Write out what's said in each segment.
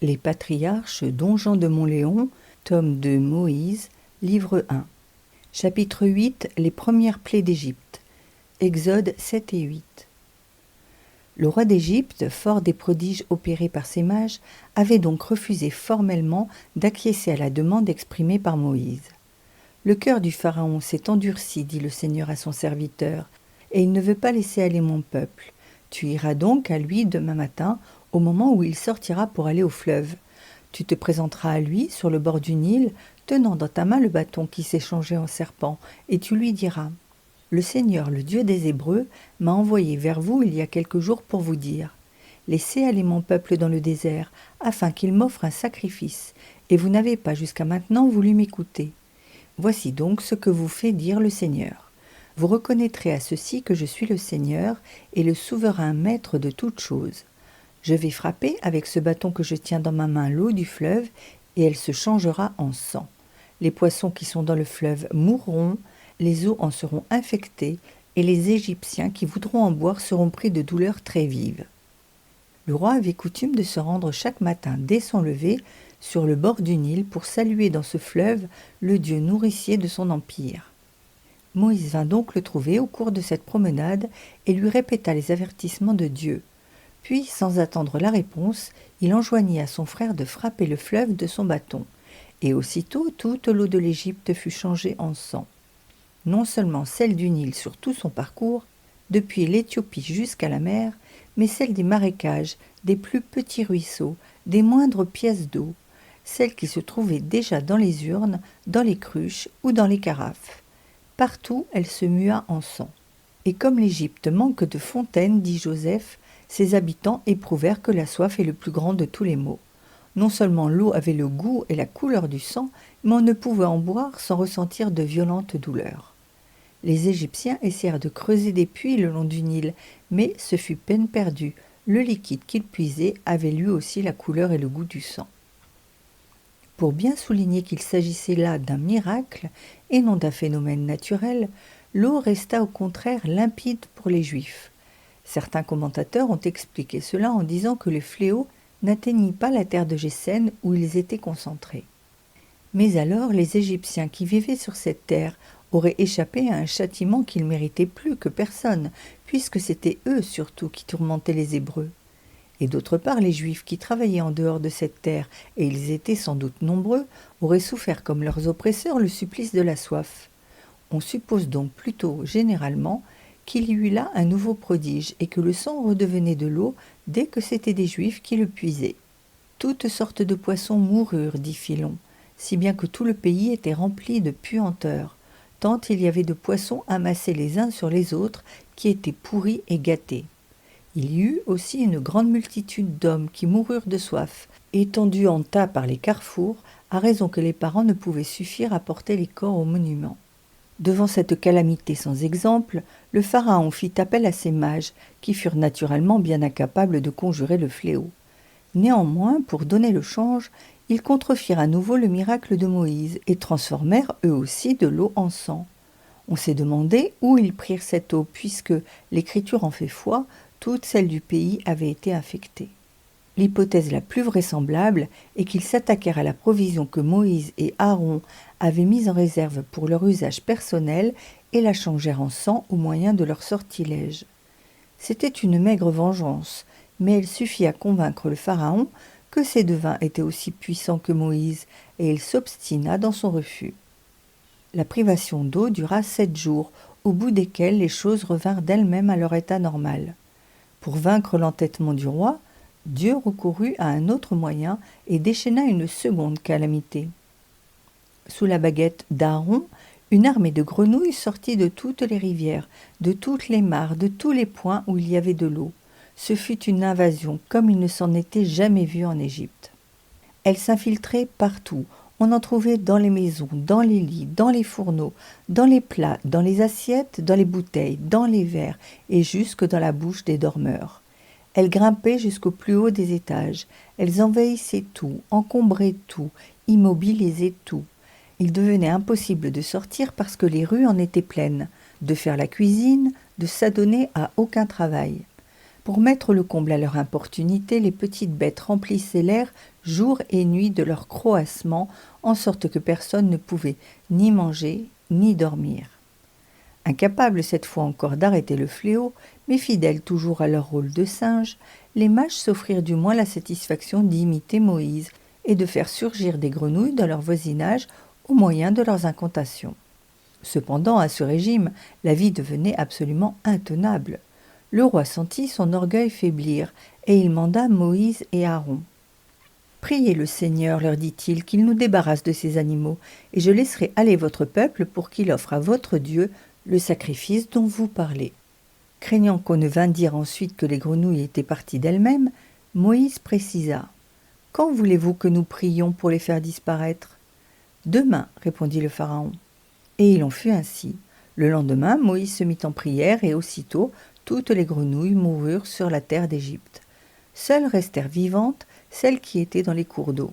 Les patriarches, Don Jean de Montléon, tome 2 Moïse, livre 1. Chapitre 8. Les premières plaies d'Égypte. Exode 7 et 8. Le roi d'Égypte, fort des prodiges opérés par ses mages, avait donc refusé formellement d'acquiescer à la demande exprimée par Moïse. Le cœur du pharaon s'est endurci, dit le Seigneur à son serviteur, et il ne veut pas laisser aller mon peuple. Tu iras donc à lui demain matin, au moment où il sortira pour aller au fleuve. Tu te présenteras à lui sur le bord du Nil, tenant dans ta main le bâton qui s'est changé en serpent, et tu lui diras : le Seigneur, le Dieu des Hébreux, m'a envoyé vers vous il y a quelques jours pour vous dire : laissez aller mon peuple dans le désert, afin qu'il m'offre un sacrifice, et vous n'avez pas jusqu'à maintenant voulu m'écouter. Voici donc ce que vous fait dire le Seigneur. Vous reconnaîtrez à ceci que je suis le Seigneur et le souverain maître de toutes choses. Je vais frapper avec ce bâton que je tiens dans ma main l'eau du fleuve, et elle se changera en sang. Les poissons qui sont dans le fleuve mourront, les eaux en seront infectées, et les Égyptiens qui voudront en boire seront pris de douleurs très vives. Le roi avait coutume de se rendre chaque matin dès son lever sur le bord du Nil pour saluer dans ce fleuve le Dieu nourricier de son empire. Moïse vint donc le trouver au cours de cette promenade et lui répéta les avertissements de Dieu. Puis, sans attendre la réponse, il enjoignit à son frère de frapper le fleuve de son bâton. Et aussitôt, toute l'eau de l'Égypte fut changée en sang. Non seulement celle du Nil sur tout son parcours, depuis l'Éthiopie jusqu'à la mer, mais celle des marécages, des plus petits ruisseaux, des moindres pièces d'eau, celle qui se trouvait déjà dans les urnes, dans les cruches ou dans les carafes. Partout, elle se mua en sang. Et comme l'Égypte manque de fontaines, dit Joseph, ses habitants éprouvèrent que la soif est le plus grand de tous les maux. Non seulement l'eau avait le goût et la couleur du sang, mais on ne pouvait en boire sans ressentir de violentes douleurs. Les Égyptiens essayèrent de creuser des puits le long du Nil, mais ce fut peine perdue. Le liquide qu'ils puisaient avait lui aussi la couleur et le goût du sang. Pour bien souligner qu'il s'agissait là d'un miracle et non d'un phénomène naturel, l'eau resta au contraire limpide pour les Juifs. Certains commentateurs ont expliqué cela en disant que le fléau n'atteignit pas la terre de Gésen où ils étaient concentrés. Mais alors les Égyptiens qui vivaient sur cette terre auraient échappé à un châtiment qu'ils méritaient plus que personne, puisque c'étaient eux surtout qui tourmentaient les Hébreux. Et d'autre part, les Juifs qui travaillaient en dehors de cette terre, et ils étaient sans doute nombreux, auraient souffert comme leurs oppresseurs le supplice de la soif. On suppose donc plutôt, généralement, qu'il y eut là un nouveau prodige et que le sang redevenait de l'eau dès que c'étaient des Juifs qui le puisaient. Toutes sortes de poissons moururent, dit Philon, si bien que tout le pays était rempli de puanteurs, tant il y avait de poissons amassés les uns sur les autres qui étaient pourris et gâtés. Il y eut aussi une grande multitude d'hommes qui moururent de soif, étendus en tas par les carrefours, à raison que les parents ne pouvaient suffire à porter les corps au monument. Devant cette calamité sans exemple, le pharaon fit appel à ses mages, qui furent naturellement bien incapables de conjurer le fléau. Néanmoins, pour donner le change, ils contrefirent à nouveau le miracle de Moïse et transformèrent eux aussi de l'eau en sang. On s'est demandé où ils prirent cette eau, puisque, l'Écriture en fait foi, toute celle du pays avait été infectée. L'hypothèse la plus vraisemblable est qu'ils s'attaquèrent à la provision que Moïse et Aaron avaient mise en réserve pour leur usage personnel et la changèrent en sang au moyen de leur sortilège. C'était une maigre vengeance, mais elle suffit à convaincre le pharaon que ces devins étaient aussi puissants que Moïse, et il s'obstina dans son refus. La privation d'eau dura 7 jours, au bout desquels les choses revinrent d'elles-mêmes à leur état normal. Pour vaincre l'entêtement du roi, Dieu recourut à un autre moyen et déchaîna une seconde calamité. Sous la baguette d'Aaron, une armée de grenouilles sortit de toutes les rivières, de toutes les mares, de tous les points où il y avait de l'eau. Ce fut une invasion comme il ne s'en était jamais vu en Égypte. Elles s'infiltraient partout. On en trouvait dans les maisons, dans les lits, dans les fourneaux, dans les plats, dans les assiettes, dans les bouteilles, dans les verres et jusque dans la bouche des dormeurs. Elles grimpaient jusqu'au plus haut des étages. Elles envahissaient tout, encombraient tout, immobilisaient tout. Il devenait impossible de sortir parce que les rues en étaient pleines, de faire la cuisine, de s'adonner à aucun travail. Pour mettre le comble à leur importunité, les petites bêtes remplissaient l'air jour et nuit de leurs croassements, en sorte que personne ne pouvait ni manger ni dormir. Incapables cette fois encore d'arrêter le fléau, mais fidèles toujours à leur rôle de singes, les mages s'offrirent du moins la satisfaction d'imiter Moïse et de faire surgir des grenouilles dans leur voisinage au moyen de leurs incantations. Cependant, à ce régime, la vie devenait absolument intenable. Le roi sentit son orgueil faiblir, et il manda Moïse et Aaron. « Priez le Seigneur, leur dit-il, qu'il nous débarrasse de ces animaux, et je laisserai aller votre peuple pour qu'il offre à votre Dieu le sacrifice dont vous parlez. » Craignant qu'on ne vînt dire ensuite que les grenouilles étaient parties d'elles-mêmes, Moïse précisa. « Quand voulez-vous que nous prions pour les faire disparaître ?»« Demain, répondit le Pharaon. Et il en fut ainsi. Le lendemain, Moïse se mit en prière, et aussitôt, toutes les grenouilles moururent sur la terre d'Égypte. Seules restèrent vivantes celles qui étaient dans les cours d'eau.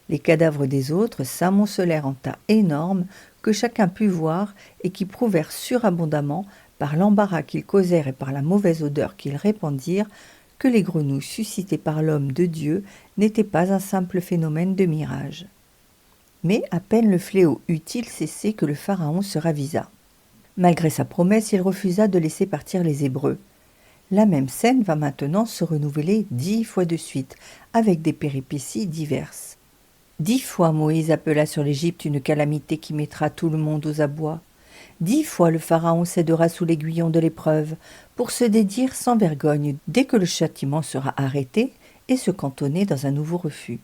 Les cadavres des autres s'amoncelèrent en tas énormes que chacun put voir et qui prouvèrent surabondamment, par l'embarras qu'ils causèrent et par la mauvaise odeur qu'ils répandirent, que les grenouilles suscitées par l'homme de Dieu n'étaient pas un simple phénomène de mirage. Mais à peine le fléau eut-il cessé que le Pharaon se ravisa. Malgré sa promesse, il refusa de laisser partir les Hébreux. La même scène va maintenant se renouveler 10 fois de suite, avec des péripéties diverses. 10 fois Moïse appela sur l'Égypte une calamité qui mettra tout le monde aux abois. 10 fois le Pharaon cédera sous l'aiguillon de l'épreuve, pour se dédire sans vergogne dès que le châtiment sera arrêté et se cantonner dans un nouveau refus.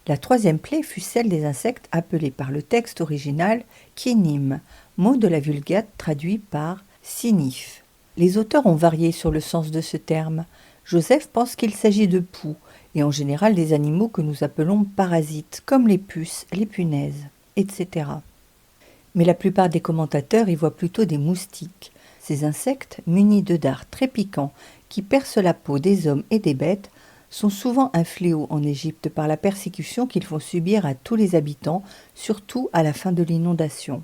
La troisième plaie fut celle des insectes appelés par le texte original kinim, mot de la Vulgate traduit par sinif. Les auteurs ont varié sur le sens de ce terme. Joseph pense qu'il s'agit de poux, et en général des animaux que nous appelons parasites, comme les puces, les punaises, etc. Mais la plupart des commentateurs y voient plutôt des moustiques. Ces insectes, munis de dards très piquants, qui percent la peau des hommes et des bêtes, sont souvent un fléau en Égypte par la persécution qu'ils font subir à tous les habitants, surtout à la fin de l'inondation.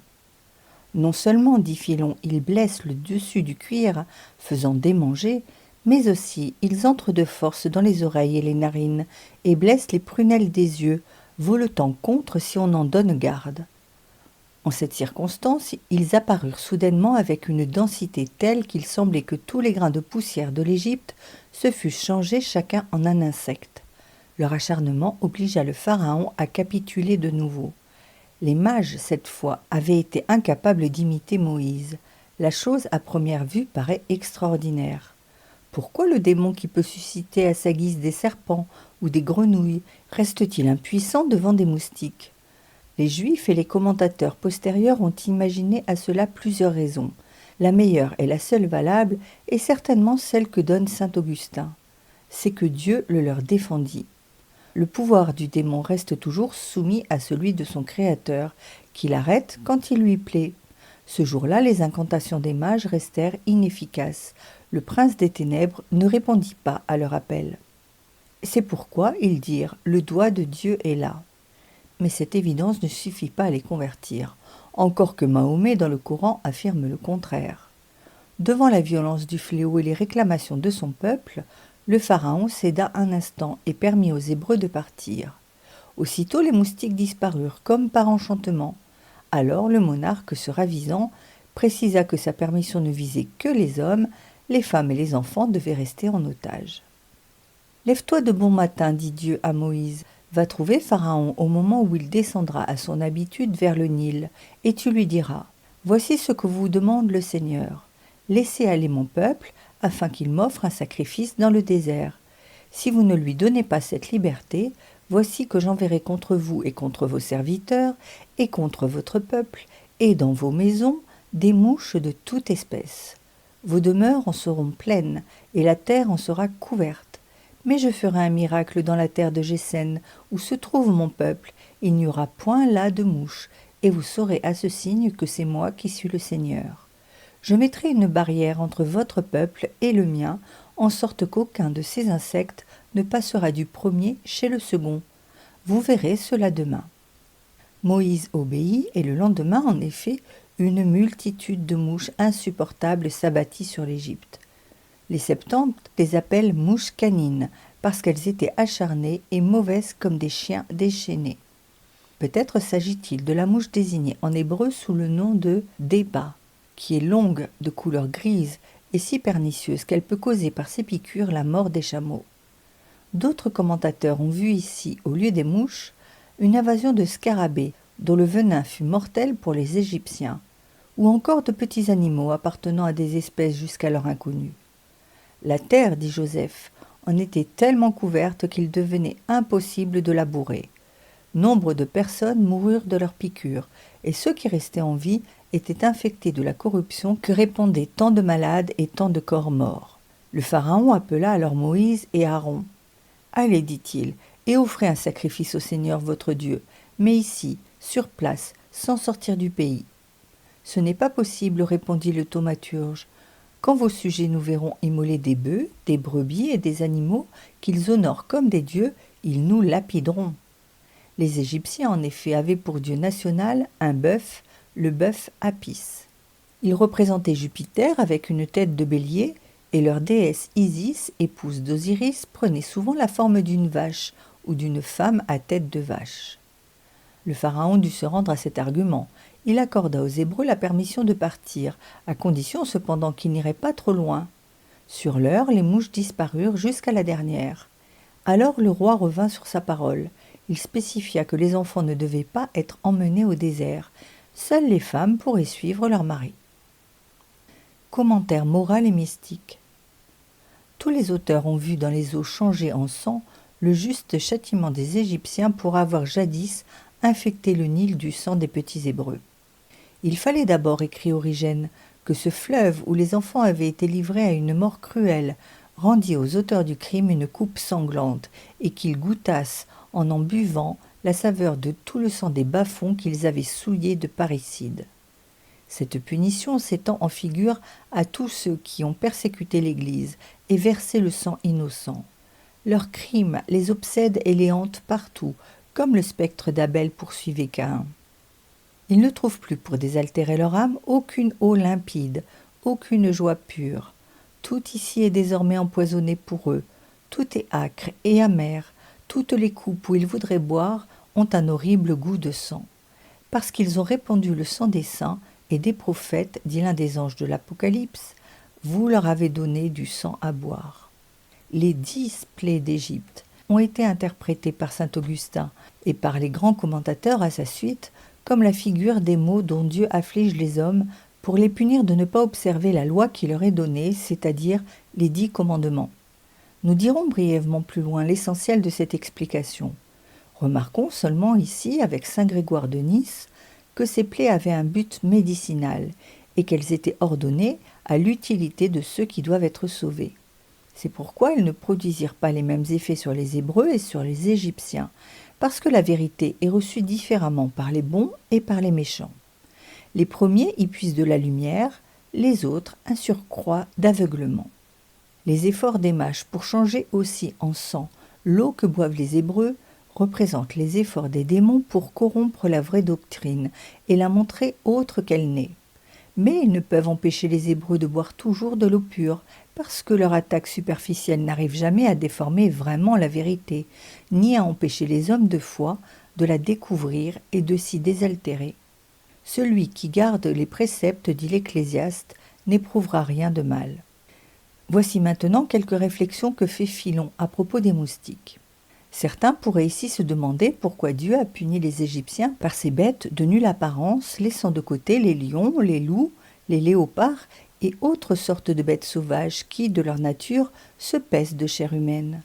Non seulement, dit Philon, ils blessent le dessus du cuir, faisant démanger, mais aussi ils entrent de force dans les oreilles et les narines, et blessent les prunelles des yeux, voletant contre si on en donne garde. En cette circonstance, ils apparurent soudainement avec une densité telle qu'il semblait que tous les grains de poussière de l'Égypte se fussent changés chacun en un insecte. Leur acharnement obligea le Pharaon à capituler de nouveau. Les mages, cette fois, avaient été incapables d'imiter Moïse. La chose, à première vue, paraît extraordinaire. Pourquoi le démon qui peut susciter à sa guise des serpents ou des grenouilles reste-t-il impuissant devant des moustiques ? Les Juifs et les commentateurs postérieurs ont imaginé à cela plusieurs raisons. La meilleure et la seule valable est certainement celle que donne saint Augustin. C'est que Dieu le leur défendit. Le pouvoir du démon reste toujours soumis à celui de son Créateur, qui l'arrête quand il lui plaît. Ce jour-là, les incantations des mages restèrent inefficaces. Le prince des ténèbres ne répondit pas à leur appel. C'est pourquoi ils dirent « Le doigt de Dieu est là ». Mais cette évidence ne suffit pas à les convertir, encore que Mahomet dans le Coran affirme le contraire. Devant la violence du fléau et les réclamations de son peuple, le Pharaon céda un instant et permit aux Hébreux de partir. Aussitôt les moustiques disparurent, comme par enchantement. Alors le monarque, se ravisant, précisa que sa permission ne visait que les hommes, les femmes et les enfants devaient rester en otage. « Lève-toi de bon matin, dit Dieu à Moïse. Va trouver Pharaon au moment où il descendra à son habitude vers le Nil, et tu lui diras « Voici ce que vous demande le Seigneur. Laissez aller mon peuple, afin qu'il m'offre un sacrifice dans le désert. Si vous ne lui donnez pas cette liberté, voici que j'enverrai contre vous et contre vos serviteurs, et contre votre peuple, et dans vos maisons, des mouches de toute espèce. Vos demeures en seront pleines, et la terre en sera couverte. Mais je ferai un miracle dans la terre de Gésen, où se trouve mon peuple. Il n'y aura point là de mouches, et vous saurez à ce signe que c'est moi qui suis le Seigneur. Je mettrai une barrière entre votre peuple et le mien, en sorte qu'aucun de ces insectes ne passera du premier chez le second. Vous verrez cela demain. » Moïse obéit, et le lendemain, en effet, une multitude de mouches insupportables s'abattit sur l'Égypte. Les Septante les appellent mouches canines, parce qu'elles étaient acharnées et mauvaises comme des chiens déchaînés. Peut-être s'agit-il de la mouche désignée en hébreu sous le nom de déba, qui est longue, de couleur grise et si pernicieuse qu'elle peut causer par ses piqûres la mort des chameaux. D'autres commentateurs ont vu ici, au lieu des mouches, une invasion de scarabées, dont le venin fut mortel pour les Égyptiens, ou encore de petits animaux appartenant à des espèces jusqu'alors inconnues. La terre, dit Joseph, en était tellement couverte qu'il devenait impossible de la bourrer. Nombre de personnes moururent de leurs piqûres, et ceux qui restaient en vie étaient infectés de la corruption que répandaient tant de malades et tant de corps morts. Le Pharaon appela alors Moïse et Aaron. « Allez, dit-il, et offrez un sacrifice au Seigneur votre Dieu, mais ici, sur place, sans sortir du pays. » « Ce n'est pas possible, répondit le thaumaturge. Quand vos sujets nous verront immoler des bœufs, des brebis et des animaux qu'ils honorent comme des dieux, ils nous lapideront. » Les Égyptiens, en effet, avaient pour dieu national un bœuf, le bœuf Apis. Il représentait Jupiter avec une tête de bélier, et leur déesse Isis, épouse d'Osiris, prenait souvent la forme d'une vache ou d'une femme à tête de vache. Le pharaon dut se rendre à cet argument. Il accorda aux Hébreux la permission de partir, à condition cependant qu'ils n'iraient pas trop loin. Sur l'heure, les mouches disparurent jusqu'à la dernière. Alors le roi revint sur sa parole. Il spécifia que les enfants ne devaient pas être emmenés au désert. Seules les femmes pourraient suivre leur mari. Commentaire moral et mystique. Tous les auteurs ont vu dans les eaux changées en sang le juste châtiment des Égyptiens pour avoir jadis infecté le Nil du sang des petits Hébreux. Il fallait d'abord, écrit Origène, que ce fleuve où les enfants avaient été livrés à une mort cruelle rendit aux auteurs du crime une coupe sanglante et qu'ils goûtassent, en buvant, la saveur de tout le sang des bas-fonds qu'ils avaient souillés de parricide. Cette punition s'étend en figure à tous ceux qui ont persécuté l'Église et versé le sang innocent. Leurs crimes les obsèdent et les hantent partout, comme le spectre d'Abel poursuivait Caïn. Ils ne trouvent plus pour désaltérer leur âme aucune eau limpide, aucune joie pure. Tout ici est désormais empoisonné pour eux, tout est âcre et amer, toutes les coupes où ils voudraient boire ont un horrible goût de sang. Parce qu'ils ont répandu le sang des saints et des prophètes, dit l'un des anges de l'Apocalypse, vous leur avez donné du sang à boire. Les 10 plaies d'Égypte ont été interprétées par saint Augustin et par les grands commentateurs à sa suite comme la figure des maux dont Dieu afflige les hommes pour les punir de ne pas observer la loi qui leur est donnée, c'est-à-dire les 10 commandements. Nous dirons brièvement plus loin l'essentiel de cette explication. Remarquons seulement ici, avec saint Grégoire de Nice, que ces plaies avaient un but médicinal et qu'elles étaient ordonnées à l'utilité de ceux qui doivent être sauvés. C'est pourquoi elles ne produisirent pas les mêmes effets sur les Hébreux et sur les Égyptiens, parce que la vérité est reçue différemment par les bons et par les méchants. Les premiers y puisent de la lumière, les autres un surcroît d'aveuglement. Les efforts des mâches pour changer aussi en sang l'eau que boivent les Hébreux représentent les efforts des démons pour corrompre la vraie doctrine et la montrer autre qu'elle n'est. Mais ils ne peuvent empêcher les Hébreux de boire toujours de l'eau pure, parce que leur attaque superficielle n'arrive jamais à déformer vraiment la vérité, ni à empêcher les hommes de foi de la découvrir et de s'y désaltérer. Celui qui garde les préceptes, dit l'Ecclésiaste, n'éprouvera rien de mal. Voici maintenant quelques réflexions que fait Philon à propos des moustiques. Certains pourraient ici se demander pourquoi Dieu a puni les Égyptiens par ces bêtes de nulle apparence, laissant de côté les lions, les loups, les léopards et autres sortes de bêtes sauvages qui, de leur nature, se paissent de chair humaine.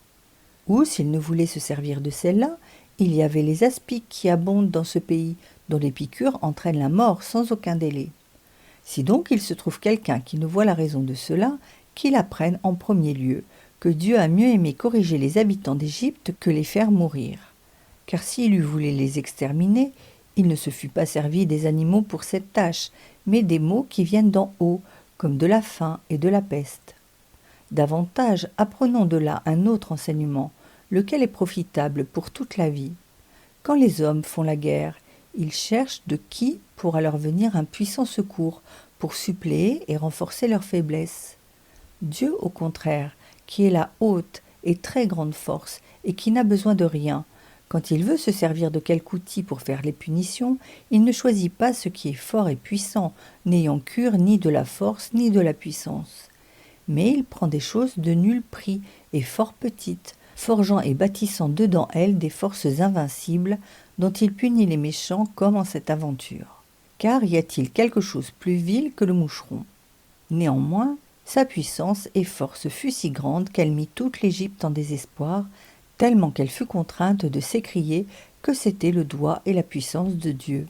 Ou, s'il ne voulait se servir de celles-là, il y avait les aspics qui abondent dans ce pays, dont les piqûres entraînent la mort sans aucun délai. Si donc il se trouve quelqu'un qui ne voit la raison de cela, qu'il apprenne en premier lieu que Dieu a mieux aimé corriger les habitants d'Égypte que les faire mourir. Car s'il eût voulu les exterminer, il ne se fût pas servi des animaux pour cette tâche, mais des maux qui viennent d'en haut, comme de la faim et de la peste. Davantage, apprenons de là un autre enseignement, lequel est profitable pour toute la vie. Quand les hommes font la guerre, ils cherchent de qui pourra leur venir un puissant secours pour suppléer et renforcer leur faiblesse. Dieu, au contraire, qui est la haute et très grande force et qui n'a besoin de rien, quand il veut se servir de quelque outil pour faire les punitions, il ne choisit pas ce qui est fort et puissant, n'ayant cure ni de la force ni de la puissance. Mais il prend des choses de nul prix et fort petites, forgeant et bâtissant dedans elles des forces invincibles, dont il punit les méchants comme en cette aventure. Car y a-t-il quelque chose plus vil que le moucheron? Néanmoins, sa puissance et force fut si grande qu'elle mit toute l'Égypte en désespoir, tellement qu'elle fut contrainte de s'écrier que c'était le doigt et la puissance de Dieu.